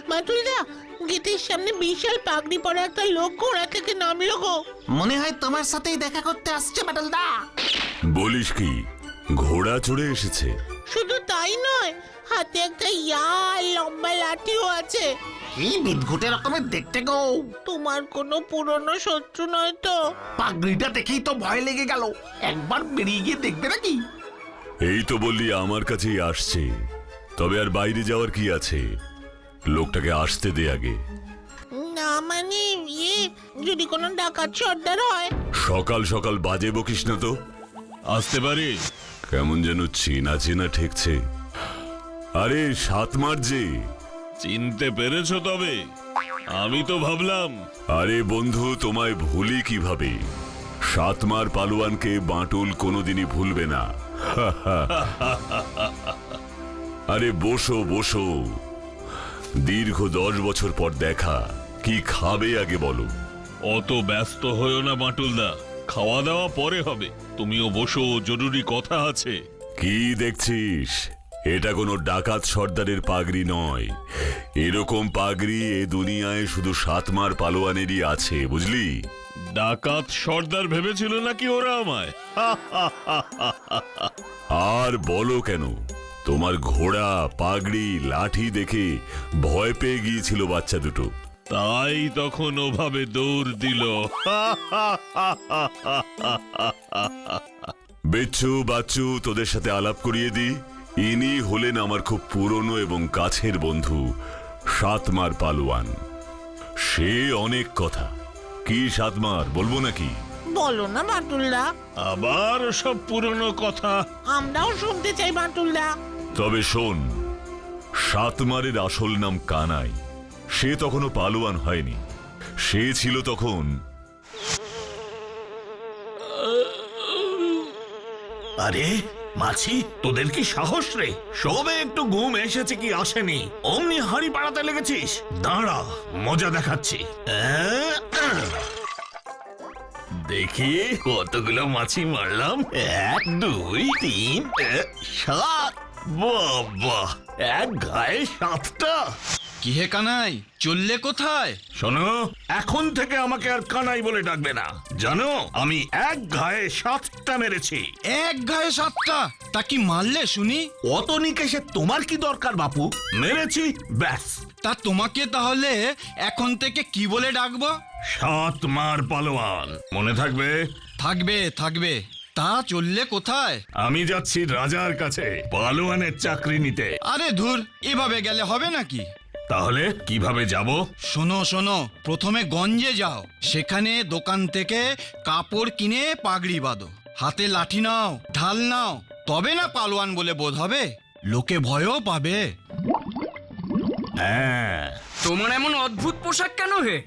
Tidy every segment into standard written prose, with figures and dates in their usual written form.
মাতুলদা, গেটের সামনে বিশাল পাগড়ি পরা একটা লোক ঘোড়া থেকে নামলো গো। মনে হয় তোমার সাথেই দেখা করতে আসছে বাটুলদা। বলিস কি, ঘোড়া চড়ে এসেছে? শুধু তাই নয়, হাতে একটা লম্বা লাঠিও আছে। এই বিদঘুটে রকমের দেখতে গো। তোমার কোনো পুরনো শত্রু নয় তো? পাগড়িটা দেখেই তো ভয় লেগে গেল। একবার বেরিয়ে গিয়ে দেখবে নাকি? এই তো বললি আমার কাছেই আসছে, তবে আর বাইরে যাওয়ার কি আছে? লোকটাকে আসতে দে আগে। না মানে যদি কোনো ডাকাত সর্দার হয়। সকাল সকাল বাজে বকিস না তো। আসতে পারি? কেমন যেন চেনা চেনা ঠেকছে। আরে সাতমার যে। চিনতে পেরেছো তবে? আমি তো ভাবলাম। আরে বন্ধু, তোমায় ভুলি কিভাবে? সাতমার পালোয়ানকে বাঁটুল কোনোদিনই ভুলবে না। আরে বসো বসো, দীর্ঘ 10 বছর পর দেখা। কি খাবে আগে বলো? অত ব্যস্ত হয়েও না বাটুলদা, খাওয়া দাওয়া পরে হবে। তুমিও বসো, জরুরি কথা আছে। কি দেখছিস? এটা কোনো ডাকাত সর্দারের পাগড়ি নয়। এরকম পাগড়ি এ দুনিয়ায় শুধু সাতমার পালোয়ানেরই আছে, বুঝলি? ডাকাত সর্দার ভেবেছিল নাকি ওরা আমায়? আর বলো কেন, তোমার ঘোড়া, পাগড়ি, লাঠি দেখে ভয় পেয়ে গিয়েছিল বাচ্চা দুটো। তাই তখন ওভাবে দৌড় দিল। বেচ্চু বাচ্চু, তোদের সাথে আলাপ করিয়ে দি। ইনি হলেন আমার খুব পুরনো এবং কাছের বন্ধু সাতমার পালোয়ান। সে অনেক কথা। কি সাতমার, বলবো নাকি? বলো না বাটুলদা। আবার সব পুরনো কথা? আমরাও শুনতে চাই বাটুলদা। তবে শোন, সাতমারের আসল নাম কানাই। সে তখনও পালোয়ান হয়নি। সে ছিল তখন। আরে মাছি, তোদের কি সাহস রে? সবে একটু ঘুম এসেছে কি আসেনি, অমনি হাড়ি পাড়াতে লেগেছিস। দাঁড়া, মজা দেখাচ্ছি। দেখি কতগুলো মাছি মারলাম। 1 2 3 7। বাবা, এক গায়ে 7টা। কি হে কানাই, চললে কোথায়? শোনো, এখন থেকে আমাকে আর কানাই বলে ডাকবে না, জানো? আমি এক গায়ে 7টা মেরেছি। এক গায়ে 7টা? তা কি মারলে শুনি? অত নিকেশে তোমার কি দরকার বাপু? মেরেছি, ব্যাস। তা তোমাকে তাহলে এখন থেকে কি বলে ডাকবো? সাতমার পালোয়ান, মনে থাকবে? থাকবে থাকবে। তা চললে কোথায়? আমি যাচ্ছি রাজার কাছে পালোয়ানের চাকরি নিতে। আরে ধুর, এভাবে গেলে হবে নাকি? তাহলে কিভাবে যাব? শোনো শোনো, প্রথমে গঞ্জে যাও। সেখানে দোকান থেকে কাপড় কিনে পাগড়ি বাঁধো, হাতে লাঠি নাও, ঢাল নাও, তবে না পালোয়ান বলে বোধ হবে। লোকে ভয়ও পাবে। হ্যাঁ। তোমার এমন অদ্ভুত পোশাক কেন হে?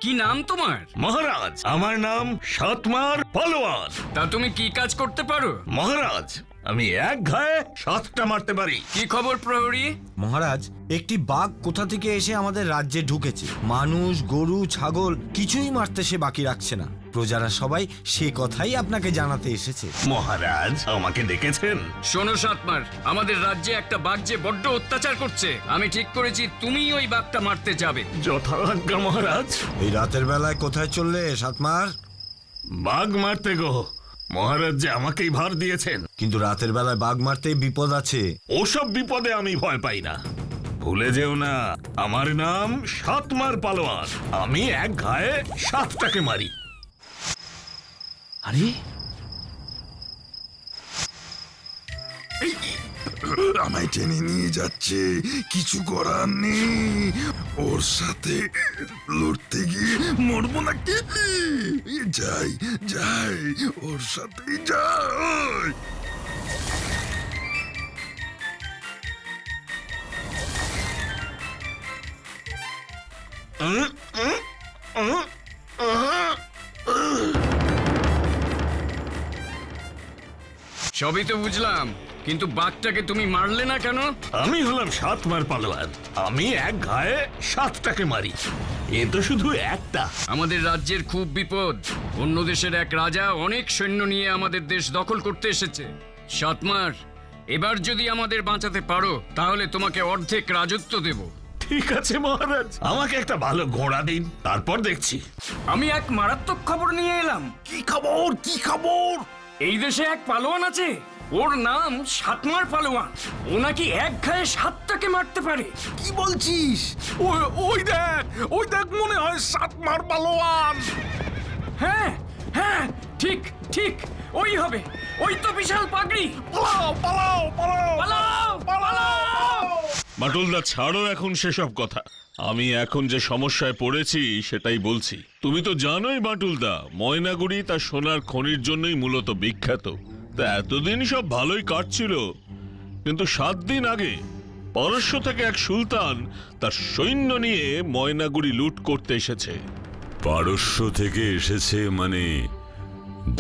কি নাম তোমার? মহারাজ, আমার নাম সাতমার পালোয়ান। তা তুমি কি কাজ করতে পারো? মহারাজ, আমি এক ঘায়ে 7টা মারতে পারি। কি খবর প্রহরী? মহারাজ, একটি বাঘ কোথা থেকে এসে আমাদের রাজ্যে ঢুকেছে। মানুষ, গরু, ছাগল কিছুই মারতে সে বাকি রাখছে না। প্রজারা সবাই সে কথাই আপনাকে জানাতে এসেছে। মহারাজ, আমাকে ডেকেছেন? শোনো সাতমার, আমাদের রাজ্যে একটা বাঘ যে বড্ড অত্যাচার করছে। আমি ঠিক করেছি তুমি ওই বাঘটা মারতে যাবে। যথাজ্ঞা মহারাজ। এই রাতের বেলায় কোথায় চললে সাতমার? বাঘ মারতে গো। মহারাজ যে আমাকেই ভার দিয়েছেন। কিন্তু রাতের বেলায় বাঘ মারতেই বিপদ আছে। ওসব বিপদে আমি ভয় পাই না। ভুলে যেও না, আমার নাম সাতমার পালোয়ান। আমি এক ঘায়ে 7টাকে মারি। আরে আমায় টেনে নিয়ে যাচ্ছে, কিছু করার নেই। ওর সাথে লড়তে গিয়ে মরবো না কি? যাই যাই, ওর সাথে যাই। সবই তো বুঝলাম, কিন্তু বাঘটাকে তুমি মারলে না কেন? আমি হলাম সাতমার পালোয়ান। আমি এক ঘায়ে 7টাকে মারি। এ তো শুধু একটা। আমাদের রাজ্যের খুব বিপদ। অন্য দেশের এক রাজা অনেক সৈন্য নিয়ে আমাদের দেশ দখল করতে এসেছে। সাতমার, এবার যদি আমাদের বাঁচাতে পারো তাহলে তোমাকে অর্ধেক রাজত্ব দেব। ঠিক আছে মহারাজ, আমাকে একটা ভালো ঘোড়া দিন, তারপর দেখছি। আমি এক মারাত্মক খবর নিয়ে এলাম। কি খবর কি খবর? এই দেশে এক পালোয়ান আছে, ওর নাম সাতমার পালোয়ান। ও নাকি এক ঘায়ে 7টাকে মারতে পারে। কি বলছিস? ওই দেখ মনে হয় সাতমার পালোয়ান। হ্যাঁ হ্যাঁ, ঠিক ঠিক, ওই হবে। ওই তো বিশাল পাগড়ি। পালাও পালাও পালাও পালাও পালাও। বাটুলদা ছাড়ো এখন সেসব কথা। আমি এখন যে সমস্যায় পড়েছি সেটাই বলছি। তুমি তো জানোই বাটুলদা, ময়নাগুড়ি তার সোনার খনির জন্যই মূলত বিখ্যাত। তা এতদিন সব ভালোই কাটছিল, কিন্তু 7 দিন আগে পারস্য থেকে এক সুলতান তার সৈন্য নিয়ে ময়নাগুড়ি লুট করতে এসেছে। পারস্য থেকে এসেছে মানে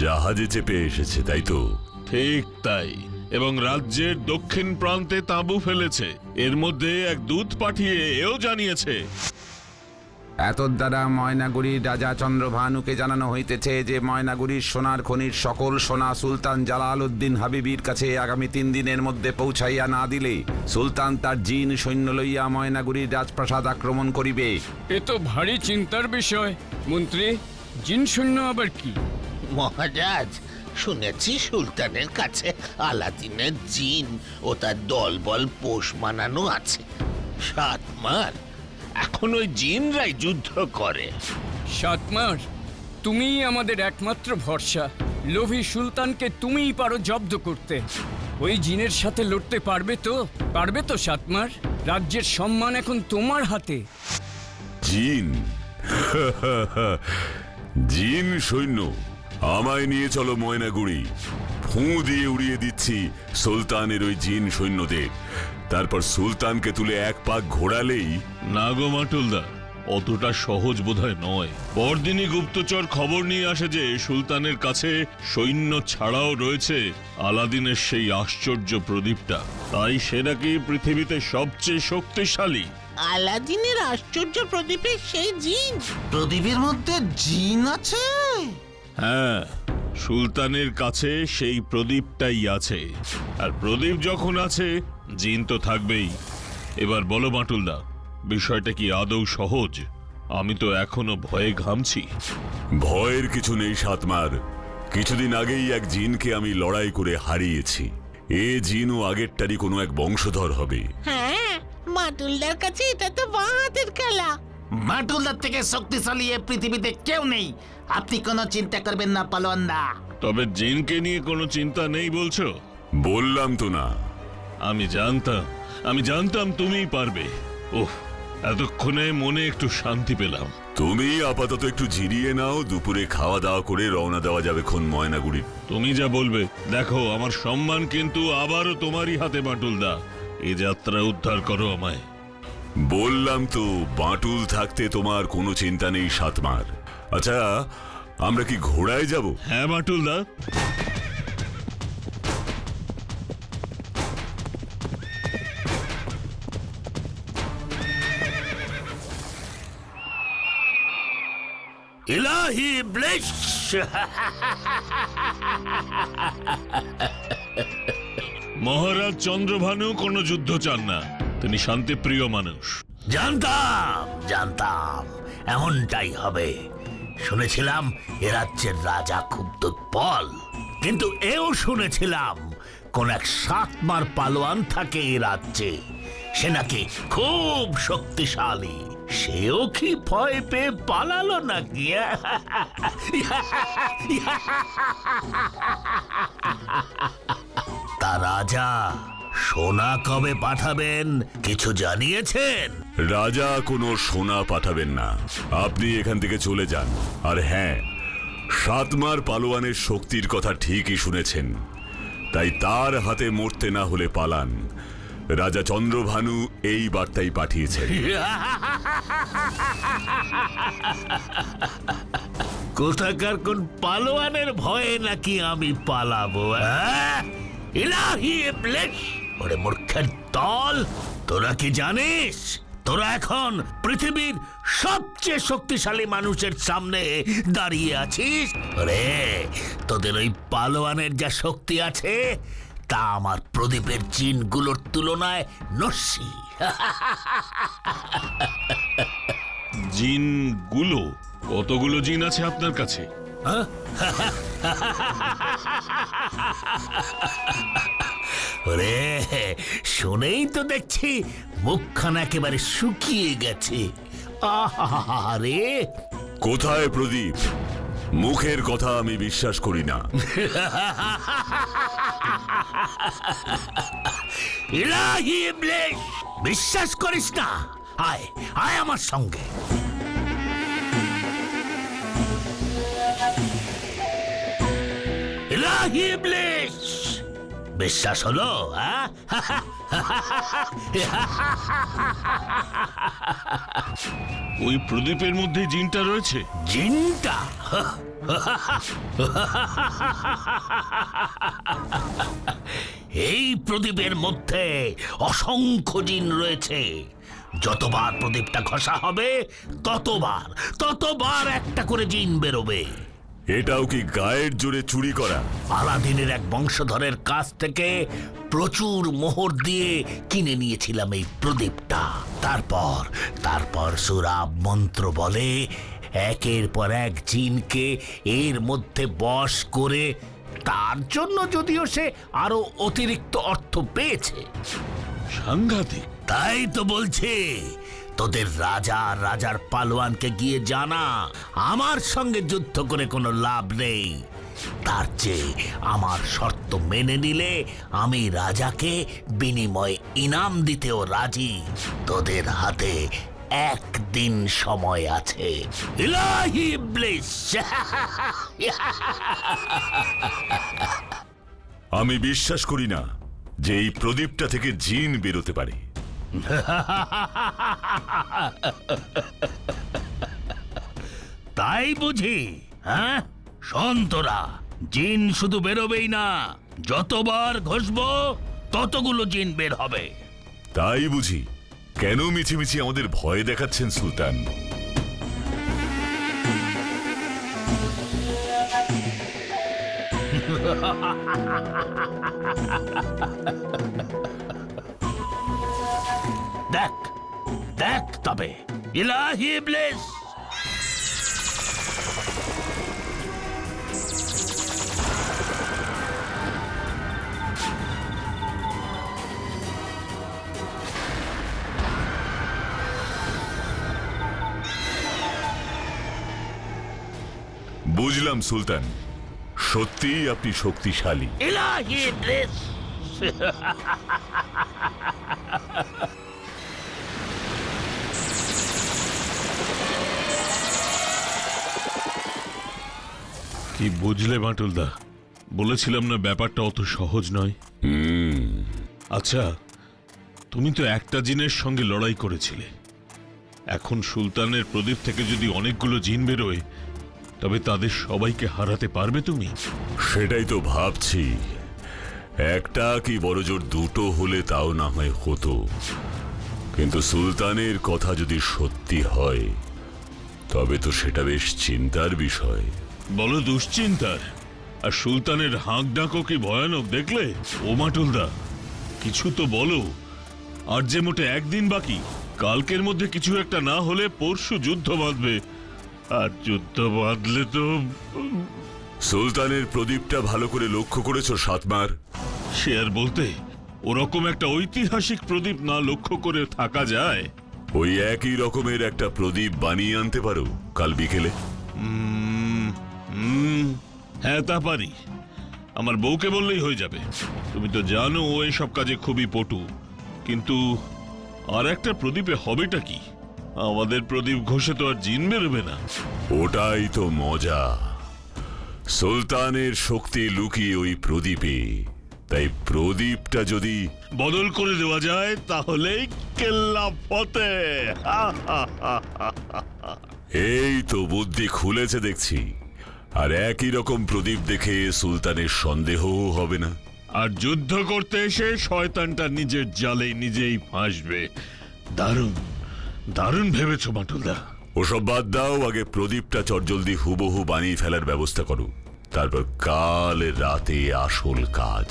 জাহাজে চেপে এসেছে, তাই তো? ঠিক তাই, এবং রাজ্যের দক্ষিণ প্রান্তে তাঁবু ফেলেছে। এর মধ্যে এক দূত পাঠিয়ে এও জানিয়েছে এতদ দ্বারা ময়নাগুড়ির রাজা চন্দ্রভানুকে জানানো হইতেছে যে ময়নাগুড়ির সোনার খনির সকল সোনা সুলতান জালাল উদ্দিন হাবিবির কাছে আগামী 3 দিনের মধ্যে পৌঁছাইয়া না দিলে সুলতান তার জিন সৈন্য লইয়া ময়নাগুড়ির রাজপ্রাসাদ আক্রমণ করিবে। এ তো ভারী চিন্তার বিষয় মন্ত্রী। জিন সৈন্য আবার কি? মহারাজ, শুনেছি সুলতানের কাছে আলাদিনের জিন ও তার দলবল পোষ মানানো আছে। সাতমার এখন ওই জিনরাই যুদ্ধ করে। সাতমার, তুমিই আমাদের একমাত্র ভরসা। লোভী সুলতানকে তুমিই পারো জব্দ করতে। ওই জিনের সাথে লড়তে পারবে তো? পারবে তো সাতমার? রাজ্যের সম্মান এখন তোমার হাতে। জিন? জিন সৈন্য? আমায় নিয়ে চলো ময়নাগুড়ি, ফুঁ দিয়ে উড়িয়ে দিচ্ছি সুলতানের ওই জিন সৈন্যদের। তারপর সুলতানকে তুলে 1 পাক ঘোরালেই। না গো মাটুলদা, অতটা সহজ বোধহয় নয়। পরদিনই গুপ্তচর খবর নিয়ে আসে যে সুলতানের কাছে সৈন্য ছাড়াও রয়েছে আলাদিনের সেই আশ্চর্য প্রদীপটা। তাই সে নাকি পৃথিবীতে সবচেয়ে শক্তিশালী। আলাদিনের আশ্চর্য প্রদীপের সেই জিন? প্রদীপের মধ্যে জিন আছে? হ্যাঁ, সুলতানের কাছে সেই প্রদীপটাই আছে। আর প্রদীপ যখন আছে, জিন তো থাকবেই। এবার বলো বাটুলদা, বিষয়টা কি আদৌ সহজ? আমি তো এখনো ভয়ে ঘামছি। ভয়ের কিছু নেই সাতমার। কিছুদিন আগেই এক জিনকে আমি লড়াই করে হারিয়েছি। এ জিনও আগেরটারই কোনো এক বংশধর হবে। হ্যাঁ, মাটুলদার কাছে এটা তো বাঁ হাতের খেলা। মাটুলদার থেকে শক্তিশালী এ পৃথিবীতে কেউ নেই। আপনি কোনো চিন্তা করবেন না পালোয়ানদা। তবে জিনকে নিয়ে কোনো চিন্তা নেই বলছো? বললাম তো না। আমি জানতাম তুমিই পারবে। ওহ, এতক্ষণে মনে একটু শান্তি পেলাম। তুমি আপাতত একটু জিরিয়ে নাও, দুপুরে খাওয়া দাওয়া করে রওনা দেওয়া যাবে খন ময়নাগুড়ি। তুমি যা বলবে। দেখো, আমার সম্মান কিন্তু আবারও তোমারই হাতে বাটুলদা। এই যাত্রা উদ্ধার করো আমায়। বললাম তো, বাটুল থাকতে তোমার কোনো চিন্তা নেই সাতমার। আচ্ছা, আমরা কি ঘোড়ায় যাব? হ্যাঁ বাটুলদা। ইলাহি ব্লেস। মহারাজ চন্দ্রভানু কোনো যুদ্ধ চান না, তিনি শান্তিপ্রিয় মানুষ। জানতাম এমনটাই হবে। শুনেছিলাম এ রাজ্যের রাজা খুব দুর্বল, কিন্তু এও শুনেছিলাম কোন এক সাতমার পালোয়ান থাকে এ রাজ্যে। সে নাকি খুব শক্তিশালী। সেও কি ভয় পেয়ে পালালো নাকি? তা রাজা সোনা কবে পাঠাবেন কিছু জানিয়েছেন? রাজা কোনো সোনা পাঠাবেন না, আপনি এখান থেকে চলে যান। আর হ্যাঁ, সাতমার পালোয়ানের শক্তির কথা ঠিকই শুনেছেন, তাই তার হাতে মরতে না হলে পালান। রাজা চন্দ্রভানু এই বার্তাই পাঠিয়েছেন। কোথাকার কোন পালোয়ানের ভয়ে নাকি আমি পালাবো? ইলাহি ইবলিস! ওরে মূর্খের দল, তোরা কি জানিস তোরা এখন পৃথিবীর সবচেয়ে শক্তিশালী মানুষের সামনে দাঁড়িয়ে আছিস? রে, তোদের ওই পালোয়ানের যা শক্তি আছে তা আমার প্রদীপের চিনগুলোর তুলনায় নস্যি। জিনগুলো? কতগুলো জিন আছে আপনার কাছে? ওরে, শুনেই তো দেখছি মুখখানা একেবারে শুকিয়ে গেছে। আরে কোথায় প্রদীপ? মুখের কথা আমি বিশ্বাস করি না। ইলাহি ইবলিস, বিশ্বাস করিস না? আয় আয় আমার সঙ্গে। ইলাহি ইবলিস, বিশ্বাস হলো? ওই প্রদীপের মধ্যে জিনটা রয়েছে? জিনটা? এই প্রদীপের মধ্যে অসংখ্য জিন রয়েছে। যতবার প্রদীপটা ঘষা হবে ততবার একটা করে জিন বেরোবে। এটাও কি গায়ের জোরে চুরি করা? আলাদিনের এক বংশধরের কাছ থেকে প্রচুর মোহর দিয়ে কিনে নিয়েছিলাম এই প্রদীপটা। তারপর সুরাব মন্ত্র বলে একের পর এক জিনকে এর মধ্যে বশ করে, তার জন্য যদিও সে আরো অতিরিক্ত অর্থ পেয়েছে। সাংঘাতিক। তাই তো বলছে, তোদের রাজার পালোয়ানকে গিয়ে জানা আমার সঙ্গে যুদ্ধ করে কোনো লাভ নেই। তার চেয়ে আমার শর্ত মেনে নিলে আমি রাজাকে বিনিময়ে ইনাম দিতেও রাজি। তোদের হাতে একদিন সময় আছে। ইলাহি ইবলিস। আমি বিশ্বাস করি না যে এই প্রদীপটা থেকে জিন বেরোতে পারে। তাই বুঝি? হ্যাঁ, শোন তোরা, জিন শুধু বেরোবেই না, যতবার ঘষবো ততগুলো জিন বের হবে। তাই বুঝি? কেন মিছিমিছি আমাদের ভয় দেখাচ্ছেন সুলতান? দেখ তবে। ইলাহি ইবলিস। বুঝলাম সুলতান, সত্যিই আপনি শক্তিশালী। ইলাহি ইবলিস। কি বুঝলে বাটুলদা? বলেছিলাম না ব্যাপারটা অত সহজ নয়। আচ্ছা, তুমি তো একটা জিনের সঙ্গে লড়াই করেছিলে। এখন সুলতানের প্রদীপ থেকে যদি অনেকগুলো জিন বেরোয়, তবে তাদের সবাইকে হারাতে পারবে তুমি? সেটাই তো ভাবছি। একটা কি বড় জোর দুটো হলে তাও না হয় হতো, কিন্তু সুলতানের কথা যদি সত্যি হয় তবে তো সেটা বেশ চিন্তার বিষয়। বলো দুশ্চিন্তার? আর সুলতানের হাঁক ডাকও কি ভয়ানক দেখলে? ও মাটুলদা, কিছু তো বলো। আর যে মোটে একদিন বাকি, কালকের মধ্যে কিছু একটা না হলে পরশু যুদ্ধ বাঁধবে, আর যুদ্ধ বাঁধলে তো... সুলতানের প্রদীপটা ভালো করে লক্ষ্য করেছো সাতমার? সে আর বলতে, ওরকম একটা ঐতিহাসিক প্রদীপ না লক্ষ্য করে থাকা যায়? ওই একই রকমের একটা প্রদীপ বানিয়ে আনতে পারো কাল বিকেলে? হ্যাঁ, তা পারি। আমার বউকে বললেই হয়ে যাবে। তুমি তো জানো ও এসব কাজে খুবই পটু। কিন্তু আর একটা প্রদীপে হবেটা কি? আমাদের প্রদীপ ঘষে তো আর জিন বেরোবে না। ওটাই তো মজা। সুলতানের শক্তি লুকিয়ে ওই প্রদীপে। তাই প্রদীপটা যদি বদল করে দেওয়া যায় তাহলেই কেল্লা ফতে। এই তো বুদ্ধি খুলেছে দেখছি। আর একই রকম প্রদীপ দেখে সুলতানের সন্দেহও হবে না। আর যুদ্ধ করতে এসে শয়তানটা নিজের জালে নিজেই ফাঁসবে। দারুণ দারুণ ভেবেছো বাটুলদা। ওসব বাদ দাও, আগে প্রদীপটা চটজলদি হুবহু বানিয়ে ফেলার ব্যবস্থা করো। তারপর কাল রাতে আসল কাজ।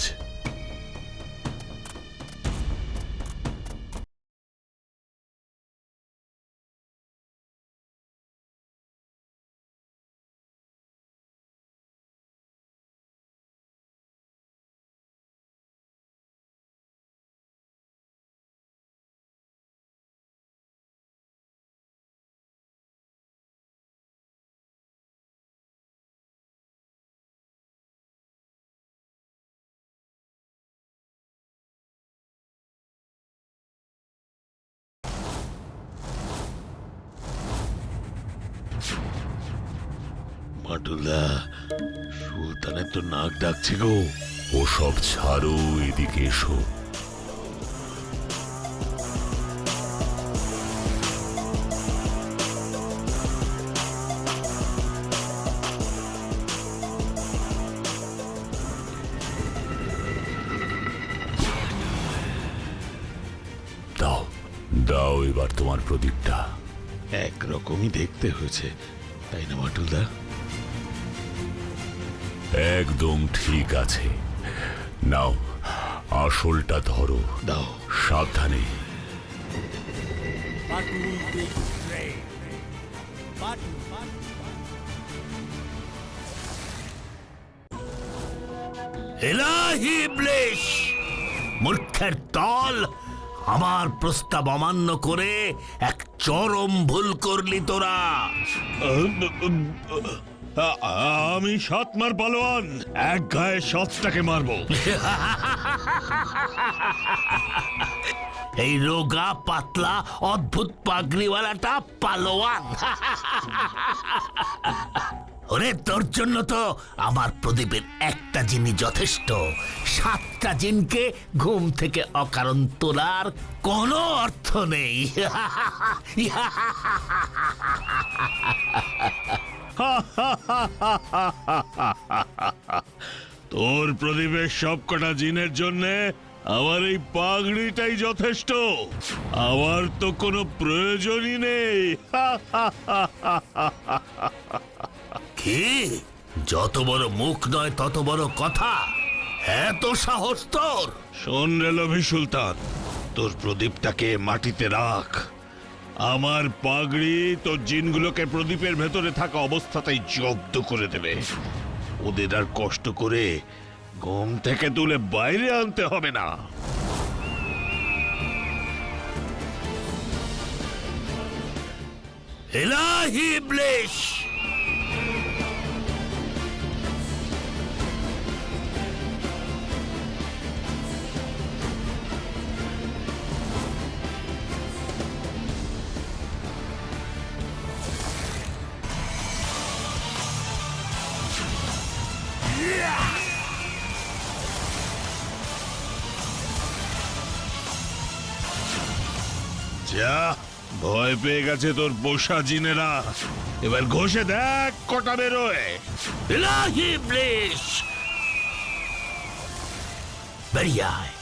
বাটুলদা, সুলতানের তো নাক ডাকছে গো। ওসব ছাড়ো, এদিকে এসো। দাও দাও এবার তোমার প্রদীপটা। একরকমই দেখতে হয়েছে, তাই না বাটুলদা? একদম ঠিক আছে। নাও, আসলটা ধরো। দাও। সাবধানে। এলাহি ইবলিশ, মূর্খের দল, আমার প্রস্তাব অমান্য করে এক চরম ভুল করলি তোরা। আমি সাতমার পালোয়ান, এক গায়ে 7টাকে মারবো। এই রোগা পাতলা অদ্ভুত পাগড়িওয়ালাটা পালোয়ান। ওরে, তোর জন্য তো আমার প্রদীপের একটা জিনিস যথেষ্ট। 7টা জিনকে ঘুম থেকে অকারণ তোলার কোনো অর্থ নেই। তোর প্রদীপের সবকটা জিনের জন্যে আমার এই পাগড়িটাই যথেষ্ট। আমার তো কোনো প্রয়োজনই নেই। কি? যত বড় মুখ নয় তত বড় কথা, এত সাহস তোর? শোন রে লোভী সুলতান, তোর প্রদীপটাকে মাটিতে রাখ। আমার পাগড়ি তোর জিনগুলোকে প্রদীপের ভেতরে থাকা অবস্থাতেই জব্দ করে দেবে। ওদের আর কষ্ট করে ঘুম থেকে তুলে বাইরে আনতে হবে না। এলাহি ইবলিশ, যা, ভয় পেয়ে গেছে তোর পোষা জিনেরা। এবার ঘষে দেখ কটা বেরোয়। এলাহি ইবলিশ, বেরিয়ে আয়,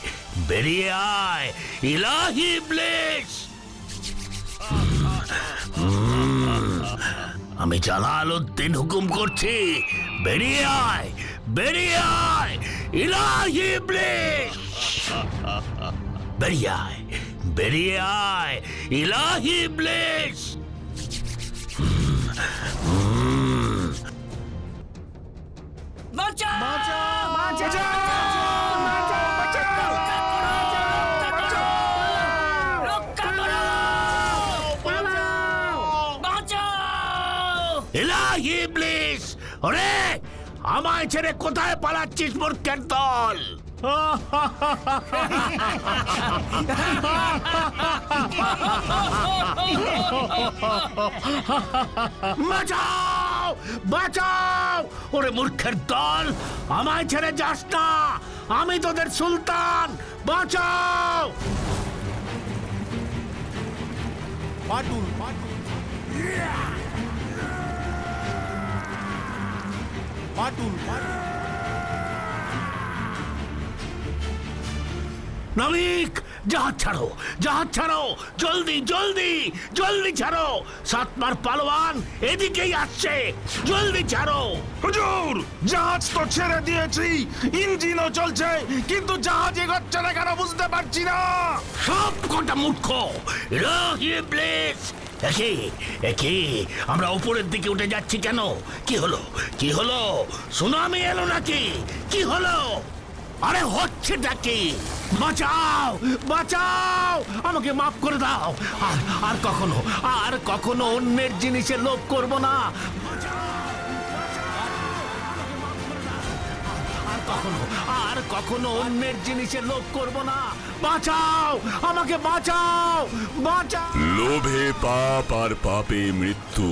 বেরিয়ে আয়, ইলাহি ইবলিশ। আমি জালালউদ্দিন হুকুম করছি, বেরিয়ে আয়, বেরিয়ে আয়, ইলাহি ইবলিশ। বেরিয়ে আয়, বেরিয়ে আয়, ইলাহি ইবলিশ। এলাহি ইবলিশ, ওরে আমায় ছেড়ে কোথায় পালাচ্ছিস মূর্খের দল? বাঁচাও, বাঁচাও! ওরে মূর্খের দল, আমায় ছেড়ে যাস না, আমি তোদের সুলতান। বাঁচাও! পাটুল পাটুল নাবিক, জাহাজ ছাড়ো, জাহাজ ছাড়ো, জলদি জলদি জলদি ছাড়ো। সাতমার পালোয়ান এদিকেই আসছে, জলদি ছাড়ো। হুজুর, জাহাজ তো ছেড়ে দিয়েছি, ইঞ্জিনও চলছে, কিন্তু জাহাজ এগোচ্ছে না কেন বুঝতে পারছি না। সব কটা মূর্খ, ইলাহি ইবলিশ। একে একে আমরা উপরের দিকে উঠে যাচ্ছি কেন? কি হলো, কি হলো? সুনামি এলো নাকি? কি হলো? আরে হচ্ছেটা কি? বাঁচাও, বাঁচাও, আমাকে মাফ করে দাও। আর কখনো অন্যের জিনিসে লোভ করব না। আর কখনো অন্যের জিনিসে লোভ করব না। বাঁচাও, আমাকে বাঁচাও, বাঁচাও। লোভে পাপ আর পাপে মৃত্যু।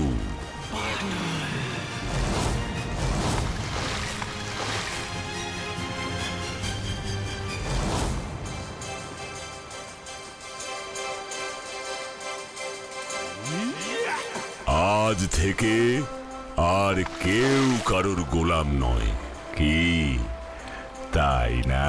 আজ থেকে আর কেউ কারোর গোলাম নয়, কি তাই না?